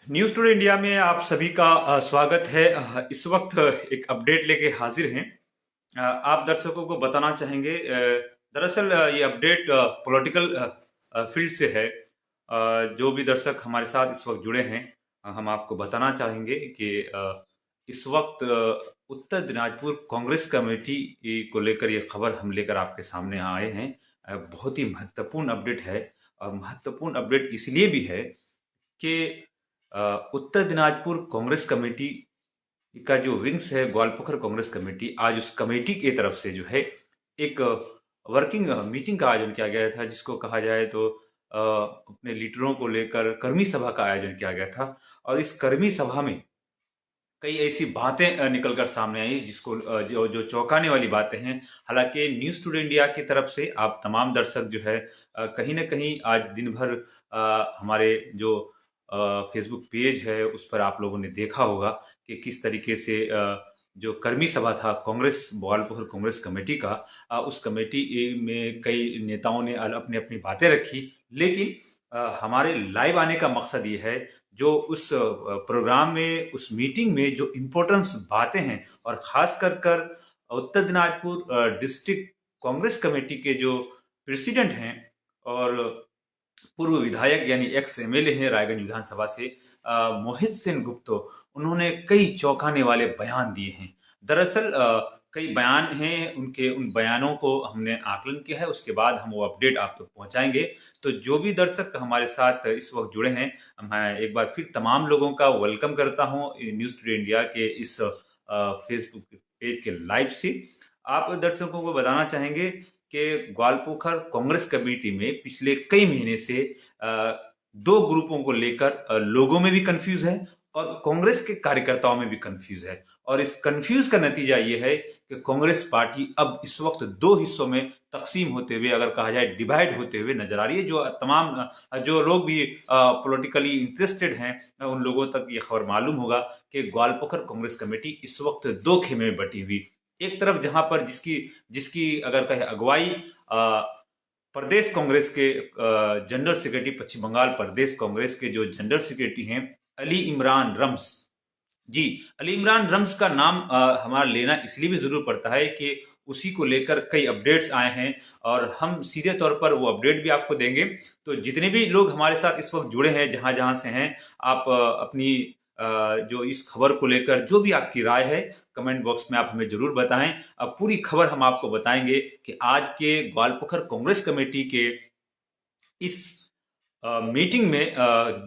News today India में आप सभी का स्वागत है। इस वक्त एक अपडेट लेके हाजिर हैं। आप दर्शकों को बताना चाहेंगे, दरअसल ये अपडेट पॉलिटिकल फील्ड से है। जो भी दर्शक हमारे साथ इस वक्त जुड़े हैं, हम आपको बताना चाहेंगे कि इस वक्त उत्तर दिनाजपुर कांग्रेस कमेटी को लेकर ये खबर हम लेकर आपके सामने आए हैं। बहुत ही महत्वपूर्ण अपडेट है और महत्वपूर्ण अपडेट इसलिए भी है कि उत्तर दिनाजपुर कांग्रेस कमेटी का जो विंग्स है, ग्वालपखर कांग्रेस कमेटी, आज उस कमेटी की तरफ से जो है एक वर्किंग मीटिंग का आयोजन किया गया था, जिसको कहा जाए तो अपने लीडरों को लेकर कर्मी सभा का आयोजन किया गया था। और इस कर्मी सभा में कई ऐसी बातें निकल कर सामने आई जिसको जो जो चौंकाने वाली बातें हैं। हालांकि न्यूज़ टुडे इंडिया की तरफ से आप तमाम दर्शक जो है कहीं ना कहीं आज दिन भर हमारे जो फेसबुक पेज है उस पर आप लोगों ने देखा होगा कि किस तरीके से जो कर्मी सभा था कांग्रेस ग्वालपखर कांग्रेस कमेटी का, उस कमेटी में कई नेताओं ने अपनी अपनी बातें रखी। लेकिन हमारे लाइव आने का मकसद ये है, जो उस प्रोग्राम में, उस मीटिंग में जो इम्पोर्टेंस बातें हैं, और खास कर उत्तर दिनाजपुर डिस्ट्रिक्ट कांग्रेस कमेटी के जो प्रेसिडेंट हैं और पूर्व विधायक यानी एक्स एमएलए हैं रायगंज विधानसभा से, मोहित सेन गुप्तो, उन्होंने कई चौंकाने वाले बयान दिए हैं। दरअसल कई बयान हैं, उनके उन बयानों को हमने आकलन किया है, उसके बाद हम वो अपडेट आप तक पहुंचाएंगे। तो जो भी दर्शक हमारे साथ इस वक्त जुड़े हैं, मैं एक बार फिर तमाम लोगों का वेलकम करता हूं न्यूज़ टुडे इंडिया के इस फेसबुक पेज के लाइव से। आप दर्शकों को बताना चाहेंगे कि ग्वालपोखर कांग्रेस कमेटी में पिछले कई महीने से दो ग्रुपों को लेकर लोगों में भी कंफ्यूज है और कांग्रेस के कार्यकर्ताओं में भी कंफ्यूज है। और इस कंफ्यूज का नतीजा ये है कि कांग्रेस पार्टी अब इस वक्त दो हिस्सों में तकसीम होते हुए, अगर कहा जाए डिवाइड होते हुए नजर आ रही है। जो तमाम जो लोग भी पॉलिटिकली इंटरेस्टेड हैं, उन लोगों तक ये खबर मालूम होगा कि ग्वालपोखर कांग्रेस कमेटी इस वक्त दो खेमे में बटी हुई। एक तरफ जहां पर जिसकी जिसकी अगर कहे अगुवाई प्रदेश कांग्रेस के जनरल सेक्रेटरी, पश्चिम बंगाल प्रदेश कांग्रेस के जो जनरल सेक्रेटरी हैं अली इमरान रम्स जी। अली इमरान रम्स का नाम हमारा लेना इसलिए भी जरूर पड़ता है कि उसी को लेकर कई अपडेट्स आए हैं और हम सीधे तौर पर वो अपडेट भी आपको देंगे। तो जितने भी लोग हमारे साथ इस वक्त जुड़े हैं, जहां जहां से हैं, आप अपनी जो इस खबर को लेकर जो भी आपकी राय है, कमेंट बॉक्स में आप हमें जरूर बताएं। अब पूरी खबर हम आपको बताएंगे कि आज के ग्वालपोखर कांग्रेस कमेटी के इस मीटिंग में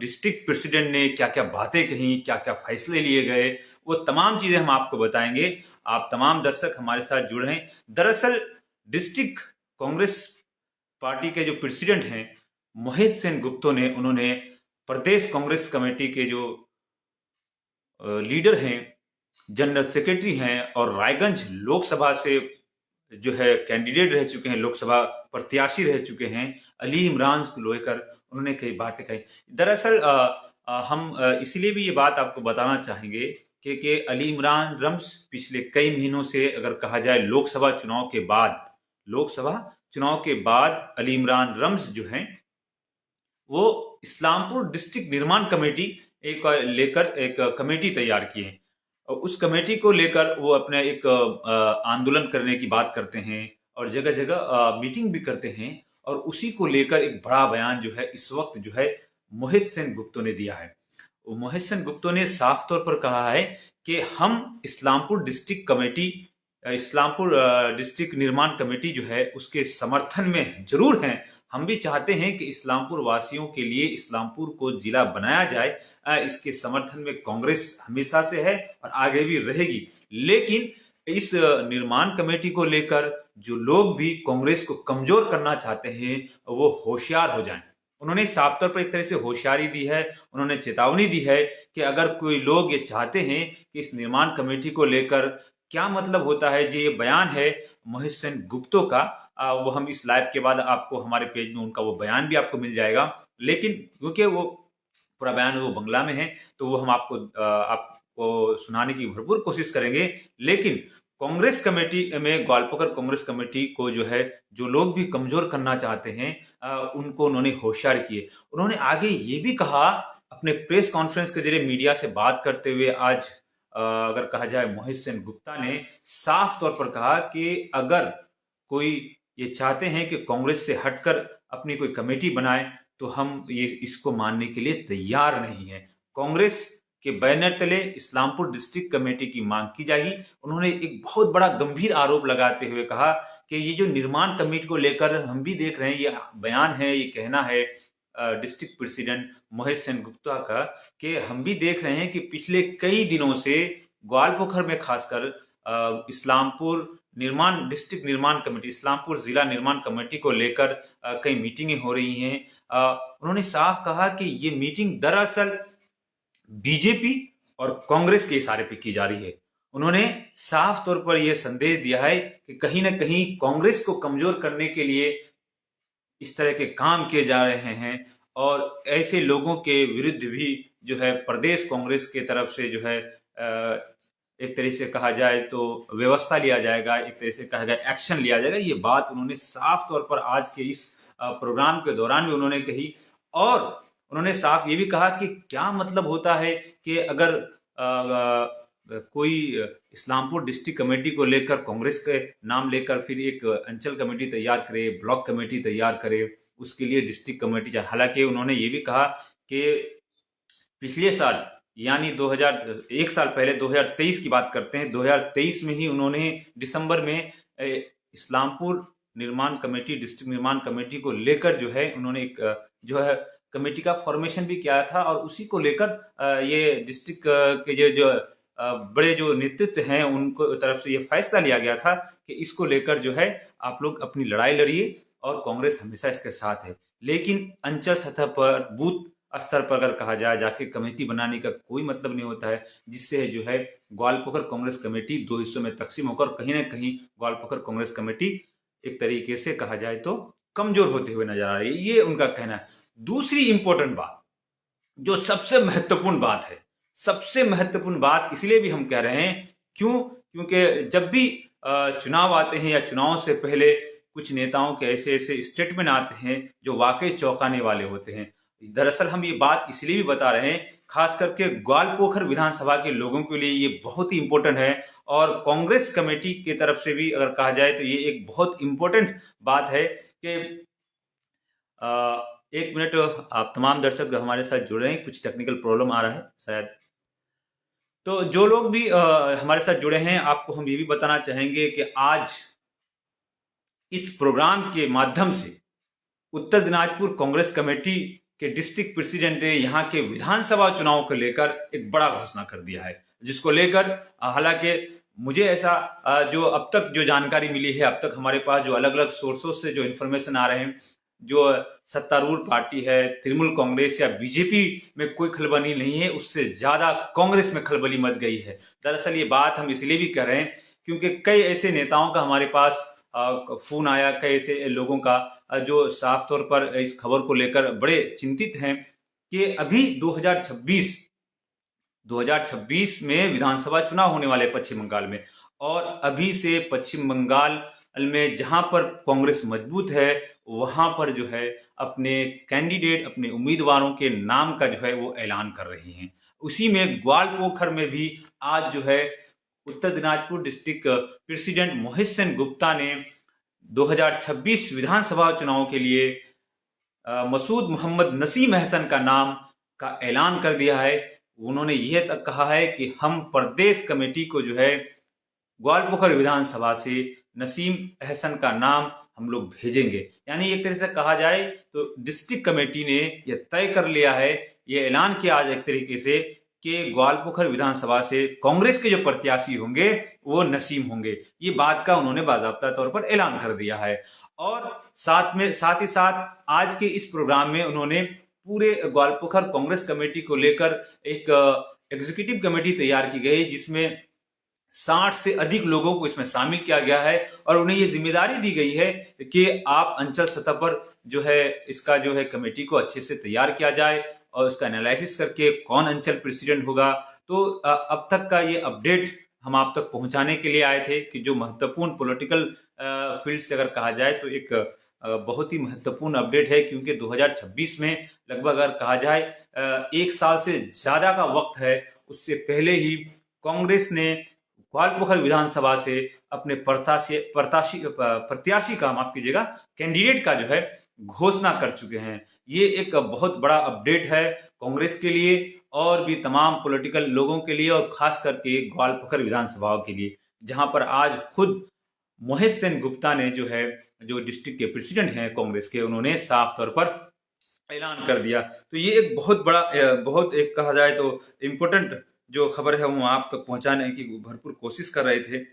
डिस्ट्रिक्ट प्रेसिडेंट ने क्या क्या बातें कही, क्या क्या फैसले लिए गए, वो तमाम चीजें हम आपको बताएंगे। आप तमाम दर्शक हमारे साथ जुड़े हैं। दरअसल डिस्ट्रिक्ट कांग्रेस पार्टी के जो प्रेसिडेंट हैं मोहित सेन गुप्तो ने, उन्होंने प्रदेश कांग्रेस कमेटी के जो लीडर हैं, जनरल सेक्रेटरी हैं और रायगंज लोकसभा से जो है कैंडिडेट रह चुके हैं, लोकसभा प्रत्याशी रह चुके हैं, अली इमरान को लेकर उन्होंने कई बातें कही। दरअसल हम इसलिए भी ये बात आपको बताना चाहेंगे कि अली इमरान रम्स पिछले कई महीनों से, अगर कहा जाए लोकसभा चुनाव के बाद अली इमरान रम्स जो हैं वो इस्लामपुर डिस्ट्रिक्ट निर्माण कमेटी एक लेकर एक कमेटी तैयार किए। उस कमेटी को लेकर वो अपने एक आंदोलन करने की बात करते हैं और जगह जगह मीटिंग भी करते हैं। और उसी को लेकर एक बड़ा बयान जो है इस वक्त जो है मोहित सेन गुप्तो ने दिया है। मोहित सेन गुप्तो ने साफ तौर पर कहा है कि हम इस्लामपुर डिस्ट्रिक्ट निर्माण कमेटी जो है उसके समर्थन में जरूर हैं। हम भी चाहते हैं कि इस्लामपुर वासियों के लिए इस्लामपुर को जिला बनाया जाए। इसके समर्थन में कांग्रेस हमेशा से है और आगे भी रहेगी। लेकिन इस निर्माण कमेटी को लेकर जो लोग भी कांग्रेस को कमजोर करना चाहते हैं वो होशियार हो जाएं। उन्होंने साफ तौर पर एक तरह से होशियारी दी है, उन्होंने चेतावनी दी है कि अगर कोई लोग ये चाहते हैं कि इस निर्माण कमेटी को लेकर क्या मतलब होता है, जो ये बयान है मोहित सेन गुप्तो का, वो हम इस लाइव के बाद आपको हमारे पेज में उनका वो बयान भी आपको मिल जाएगा। लेकिन क्योंकि वो पूरा बयान वो बंगला में है तो वो हम आपको सुनाने की भरपूर कोशिश करेंगे। लेकिन कांग्रेस कमेटी में, ग्वालपोखर कांग्रेस कमेटी को जो है, जो लोग भी कमजोर करना चाहते हैं उनको उन्होंने होशियार किए। उन्होंने आगे ये भी कहा अपने प्रेस कॉन्फ्रेंस के जरिए मीडिया से बात करते हुए आज अगर कहा जाए मोहित सेन गुप्ता ने साफ तौर पर कहा कि अगर कोई ये चाहते हैं कि कांग्रेस से हटकर अपनी कोई कमेटी बनाए तो हम ये इसको मानने के लिए तैयार नहीं है। कांग्रेस के बैनर तले इस्लामपुर डिस्ट्रिक्ट कमेटी की मांग की जाएगी। उन्होंने एक बहुत बड़ा गंभीर आरोप लगाते हुए कहा कि ये जो निर्माण कमेटी को लेकर हम भी देख रहे हैं, ये बयान है, ये कहना है डिस्ट्रिक्ट प्रेसिडेंट मोहित सेन गुप्ता का, कि हम भी देख रहे हैं कि पिछले कई दिनों से ग्वालपोखर में खासकर इस्लामपुर निर्माण डिस्ट्रिक्ट निर्माण कमेटी, इस्लामपुर जिला निर्माण कमेटी को लेकर कई मीटिंगें हो रही हैं। उन्होंने साफ कहा कि ये मीटिंग दरअसल बीजेपी और कांग्रेस के इशारे पे की जा रही है। उन्होंने साफ तौर पर यह संदेश दिया है कि कहीं ना कहीं कांग्रेस को कमजोर करने के लिए इस तरह के काम किए जा रहे हैं और ऐसे लोगों के विरुद्ध भी जो है प्रदेश कांग्रेस के तरफ से जो है एक तरह से कहा जाए तो व्यवस्था लिया जाएगा, एक तरह से कहा जाए एक्शन लिया जाएगा। ये बात उन्होंने साफ तौर पर आज के इस प्रोग्राम के दौरान भी उन्होंने कही और उन्होंने साफ ये भी कहा कि क्या मतलब होता है कि अगर कोई इस्लामपुर डिस्ट्रिक्ट कमेटी को लेकर कांग्रेस के नाम लेकर फिर एक अंचल कमेटी तैयार करे, ब्लॉक कमेटी तैयार करे, उसके लिए डिस्ट्रिक्ट कमेटी चाहिए। हालांकि उन्होंने ये भी कहा कि पिछले साल यानी 1 साल पहले 2023 की बात करते हैं, 2023 में ही उन्होंने दिसंबर में इस्लामपुर निर्माण कमेटी डिस्ट्रिक्ट निर्माण कमेटी को लेकर जो है उन्होंने एक जो है कमेटी का फॉर्मेशन भी किया था और उसी को लेकर ये डिस्ट्रिक्ट के जो बड़े जो नेतृत्व हैं उनको तरफ से ये फैसला लिया गया था कि इसको लेकर जो है आप लोग अपनी लड़ाई लड़िए और कांग्रेस हमेशा इसके साथ है। लेकिन अंचल सतह पर बूथ स्तर पर अगर कहा जाए जाके कमेटी बनाने का कोई मतलब नहीं होता है, जिससे जो है ग्वालपोखर कांग्रेस कमेटी 2 हिस्सों में तकसीम होकर कहीं ना कहीं ग्वालपोखर कांग्रेस कमेटी एक तरीके से कहा जाए तो कमजोर होते हुए नजर आ रही है, ये उनका कहना है। दूसरी इंपॉर्टेंट बात जो सबसे महत्वपूर्ण बात है, सबसे महत्वपूर्ण बात इसलिए भी हम कह रहे हैं क्योंकि जब भी चुनाव आते हैं या चुनाव से पहले कुछ नेताओं के ऐसे ऐसे स्टेटमेंट आते हैं जो वाकई चौंकाने वाले होते हैं। दरअसल हम ये बात इसलिए भी बता रहे हैं खास करके ग्वालपोखर विधानसभा के लोगों के लिए ये बहुत ही इंपॉर्टेंट है और कांग्रेस कमेटी की तरफ से भी अगर कहा जाए तो ये एक बहुत इंपॉर्टेंट बात है कि एक मिनट, आप तमाम दर्शक हमारे साथ जुड़ रहे हैं, कुछ टेक्निकल प्रॉब्लम आ रहा है शायद, तो जो लोग भी हमारे साथ जुड़े हैं आपको हम ये भी बताना चाहेंगे कि आज इस प्रोग्राम के माध्यम से उत्तर दिनाजपुर कांग्रेस कमेटी के डिस्ट्रिक्ट प्रेसिडेंट ने यहाँ के विधानसभा चुनाव को लेकर एक बड़ा घोषणा कर दिया है, जिसको लेकर हालांकि मुझे ऐसा जो अब तक जो जानकारी मिली है, अब तक हमारे पास जो अलग अलग सोर्सों से जो इन्फॉर्मेशन आ रहे हैं, जो सत्तारूढ़ पार्टी है तृणमूल कांग्रेस या बीजेपी में कोई खलबली नहीं है, उससे ज्यादा कांग्रेस में खलबली मच गई है। दरअसल ये बात हम इसलिए भी कर रहे हैं क्योंकि कई ऐसे नेताओं का हमारे पास फोन आया, कई ऐसे लोगों का जो साफ तौर पर इस खबर को लेकर बड़े चिंतित हैं कि अभी 2026 में विधानसभा चुनाव होने वाले पश्चिम बंगाल में, और अभी से पश्चिम बंगाल में जहां पर कांग्रेस मजबूत है वहां पर जो है अपने कैंडिडेट, अपने उम्मीदवारों के नाम का जो है वो ऐलान कर रही हैं। उसी में ग्वालपोखर में भी आज जो है उत्तर दिनाजपुर डिस्ट्रिक्ट प्रेसिडेंट मोहित सेन गुप्ता ने 2026 विधानसभा चुनाव के लिए मसूद मोहम्मद नसीम अहसन का नाम का ऐलान कर दिया है। उन्होंने यह तक कहा है कि हम प्रदेश कमेटी को जो है ग्वालपोखर विधानसभा से नसीम अहसन का नाम हम लोग भेजेंगे। यानी एक तरह से कहा जाए तो डिस्ट्रिक्ट कमेटी ने यह तय कर लिया है, यह ऐलान किया आज एक तरीके से कि ग्वालपोखर विधानसभा से कांग्रेस के जो प्रत्याशी होंगे वो नसीम होंगे। ये बात का उन्होंने बाकायदा तौर पर ऐलान कर दिया है। और साथ ही साथ आज के इस प्रोग्राम में उन्होंने पूरे ग्वालपोखर कांग्रेस कमेटी को लेकर एक एग्जीक्यूटिव कमेटी तैयार की गई जिसमें 60 से अधिक लोगों को इसमें शामिल किया गया है और उन्हें ये जिम्मेदारी दी गई है कि आप अंचल सतह पर जो है इसका जो है कमेटी को अच्छे से तैयार किया जाए और उसका एनालिसिस करके कौन अंचल प्रेसिडेंट होगा। तो अब तक का ये अपडेट हम आप तक पहुंचाने के लिए आए थे कि जो महत्वपूर्ण पॉलिटिकल फील्ड से अगर कहा जाए तो एक बहुत ही महत्वपूर्ण अपडेट है, क्योंकि 2026 में लगभग अगर कहा जाए 1 साल से ज़्यादा का वक्त है, उससे पहले ही कांग्रेस ने ग्वालपोखर विधानसभा से अपने प्रत्याशी का, माफ कीजिएगा, कैंडिडेट का जो है घोषणा कर चुके हैं। ये एक बहुत बड़ा अपडेट है कांग्रेस के लिए और भी तमाम पॉलिटिकल लोगों के लिए, और खास करके ग्वालपोखर विधानसभा के लिए, जहां पर आज खुद मोहित सेन गुप्ता ने जो है, जो डिस्ट्रिक्ट के प्रेसिडेंट हैं कांग्रेस के, उन्होंने साफ तौर पर ऐलान कर दिया। तो ये एक बहुत बड़ा, बहुत एक कहा जाए तो इम्पोर्टेंट जो खबर है वो आप तक पहुंचाने की भरपूर कोशिश कर रहे थे।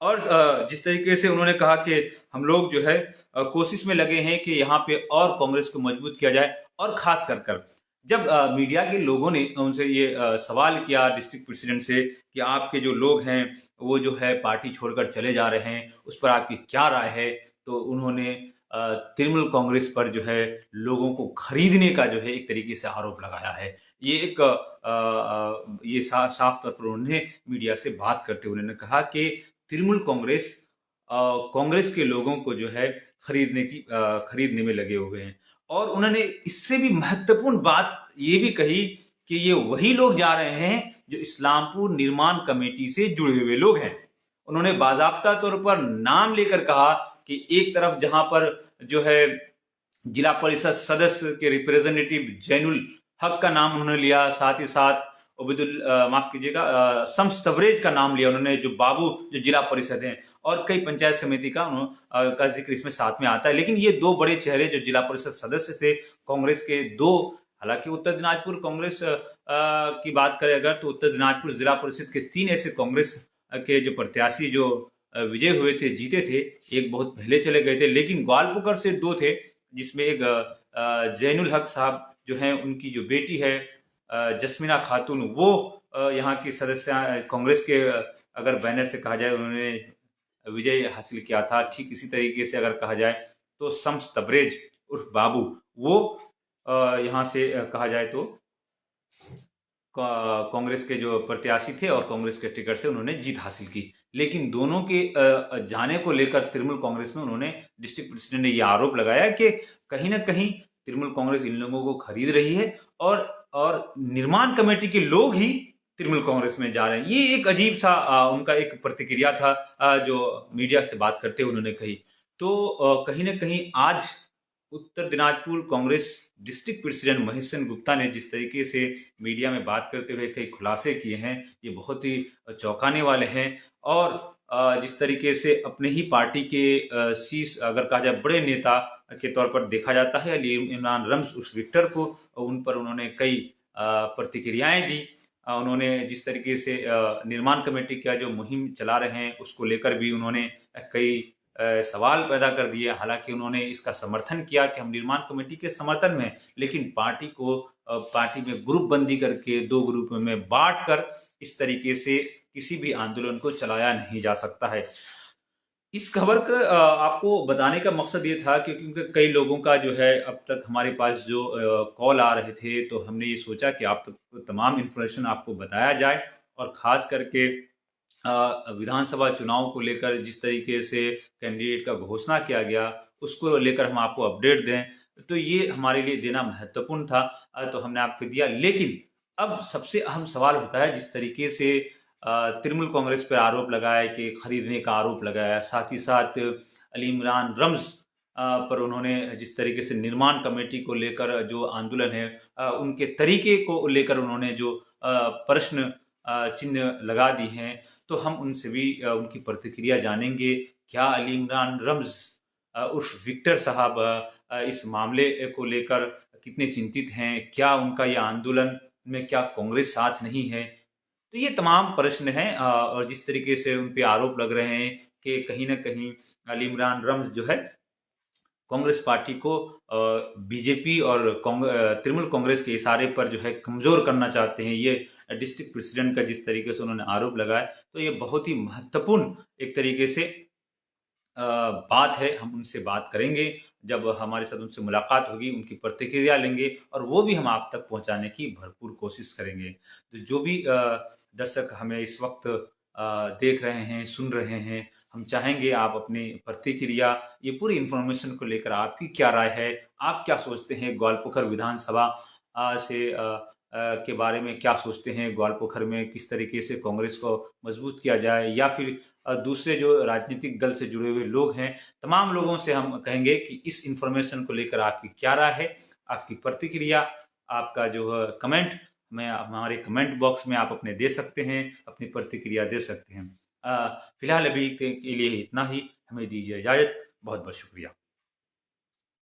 और जिस तरीके से उन्होंने कहा कि हम लोग जो है कोशिश में लगे हैं कि यहाँ पे और कांग्रेस को मजबूत किया जाए, और खास कर जब मीडिया के लोगों ने उनसे ये सवाल किया डिस्ट्रिक्ट प्रेसिडेंट से कि आपके जो लोग हैं वो जो है पार्टी छोड़कर चले जा रहे हैं, उस पर आपकी क्या राय है, तो उन्होंने तृणमूल कांग्रेस पर जो है लोगों को खरीदने का जो है एक तरीके से आरोप लगाया है। ये एक ये साफ तौर पर उन्होंने मीडिया से बात करते हुए उन्होंने कहा कि तृणमूल कांग्रेस कांग्रेस के लोगों को जो है खरीदने में लगे हुए हैं। और उन्होंने इससे भी महत्वपूर्ण बात ये भी कही कि ये वही लोग जा रहे हैं जो इस्लामपुर निर्माण कमेटी से जुड़े हुए लोग हैं। उन्होंने बाजाबता तौर पर नाम लेकर कहा कि एक तरफ जहां पर जो है जिला परिषद सदस्य के रिप्रेजेंटेटिव जैनुल हक का नाम उन्होंने लिया, साथ ही साथ उबैदुल माफ कीजिएगा शम्स तबरेज का नाम लिया उन्होंने, जो बाबू जो जिला परिषद हैं, और कई पंचायत समिति का जिक्र इसमें साथ में आता है। लेकिन ये दो बड़े चेहरे जो जिला परिषद सदस्य थे कांग्रेस के, दो, हालांकि उत्तर दिनाजपुर कांग्रेस की बात करें अगर, तो उत्तर दिनाजपुर जिला परिषद के 3 ऐसे कांग्रेस के जो प्रत्याशी जो विजय हुए थे, जीते थे, एक बहुत पहले चले गए थे, लेकिन ग्वालपोखर से 2 थे, जिसमें एक जैनुल हक साहब जो हैं, उनकी जो बेटी है जस्मीना खातून, वो यहाँ की सदस्य कांग्रेस के अगर बैनर से कहा जाए उन्होंने विजय हासिल किया था। ठीक इसी तरीके से अगर कहा जाए तो शम्स तबरेज उर्फ बाबू, वो यहाँ से कहा जाए तो कांग्रेस के जो प्रत्याशी थे और कांग्रेस के टिकट से उन्होंने जीत हासिल की। लेकिन दोनों के जाने को लेकर तृणमूल कांग्रेस में उन्होंने, डिस्ट्रिक्ट प्रेसिडेंट ने यह आरोप लगाया कि कहीं ना कहीं तृणमूल कांग्रेस इन लोगों को खरीद रही है और निर्माण कमेटी के लोग ही तृणमूल कांग्रेस में जा रहे हैं। ये एक अजीब सा उनका एक प्रतिक्रिया था जो मीडिया से बात करते हुए उन्होंने कही। तो कहीं ना कहीं आज उत्तर दिनाजपुर कांग्रेस डिस्ट्रिक्ट प्रेसिडेंट मोहित सेन गुप्ता ने जिस तरीके से मीडिया में बात करते हुए कई खुलासे किए हैं, ये बहुत ही चौंकाने वाले हैं। और जिस तरीके से अपने ही पार्टी के शीर्ष अगर कहा जाए बड़े नेता के तौर पर देखा जाता है अली इमरान रम्ज उस विक्टर को, उन पर उन्होंने कई प्रतिक्रियाएं दी। उन्होंने जिस तरीके से निर्माण कमेटी का जो मुहिम चला रहे हैं उसको लेकर भी उन्होंने कई सवाल पैदा कर दिए। हालांकि उन्होंने इसका समर्थन किया कि हम निर्माण कमेटी के समर्थन में, लेकिन पार्टी में ग्रुप बंदी करके 2 ग्रुप में बांट कर इस तरीके से किसी भी आंदोलन को चलाया नहीं जा सकता है। इस खबर का आपको बताने का मकसद ये था कि क्योंकि कई लोगों का जो है अब तक हमारे पास जो कॉल आ रहे थे, तो हमने ये सोचा कि आप तक तमाम इन्फॉर्मेशन आपको बताया जाए। और ख़ास करके विधानसभा चुनाव को लेकर जिस तरीके से कैंडिडेट का घोषणा किया गया उसको लेकर हम आपको अपडेट दें, तो ये हमारे लिए देना महत्वपूर्ण था, तो हमने आपको दिया। लेकिन अब सबसे अहम सवाल होता है, जिस तरीके से तृणमूल कांग्रेस पर आरोप लगाया कि खरीदने का आरोप लगाया, साथ ही साथ अली इमरान रम्ज पर उन्होंने जिस तरीके से निर्माण कमेटी को लेकर जो आंदोलन है उनके तरीके को लेकर उन्होंने जो प्रश्न चिन्ह लगा दी हैं, तो हम उनसे भी उनकी प्रतिक्रिया जानेंगे। क्या अली इमरान रम्ज उर्फ विक्टर साहब इस मामले को लेकर कितने चिंतित हैं, क्या उनका यह आंदोलन में क्या कांग्रेस साथ नहीं है, तो ये तमाम प्रश्न हैं। और जिस तरीके से उन पे आरोप लग रहे हैं कि कहीं ना कहीं अली इमरान रम्ज जो है कांग्रेस पार्टी को बीजेपी और तृणमूल कांग्रेस के इशारे पर जो है कमजोर करना चाहते हैं, ये डिस्ट्रिक्ट प्रेसिडेंट का जिस तरीके से उन्होंने आरोप लगाया, तो ये बहुत ही महत्वपूर्ण एक तरीके से बात है। हम उनसे बात करेंगे, जब हमारे साथ उनसे मुलाकात होगी उनकी प्रतिक्रिया लेंगे और वो भी हम आप तक पहुंचाने की भरपूर कोशिश करेंगे। तो जो भी दर्शक हमें इस वक्त देख रहे हैं, सुन रहे हैं, हम चाहेंगे आप अपनी प्रतिक्रिया, ये पूरी इन्फॉर्मेशन को लेकर आपकी क्या राय है, आप क्या सोचते हैं ग्वालपोखर विधानसभा के बारे में, क्या सोचते हैं ग्वालपोखर में किस तरीके से कांग्रेस को मजबूत किया जाए, या फिर दूसरे जो राजनीतिक दल से जुड़े हुए लोग हैं, तमाम लोगों से हम कहेंगे कि इस इन्फॉर्मेशन को लेकर आपकी क्या राय है, आपकी प्रतिक्रिया, आपका जो है कमेंट में हमारे कमेंट बॉक्स में आप अपने दे सकते हैं, अपनी प्रतिक्रिया दे सकते हैं। फिलहाल अभी के लिए इतना ही, हमें दीजिए इजाज़त। बहुत बहुत शुक्रिया।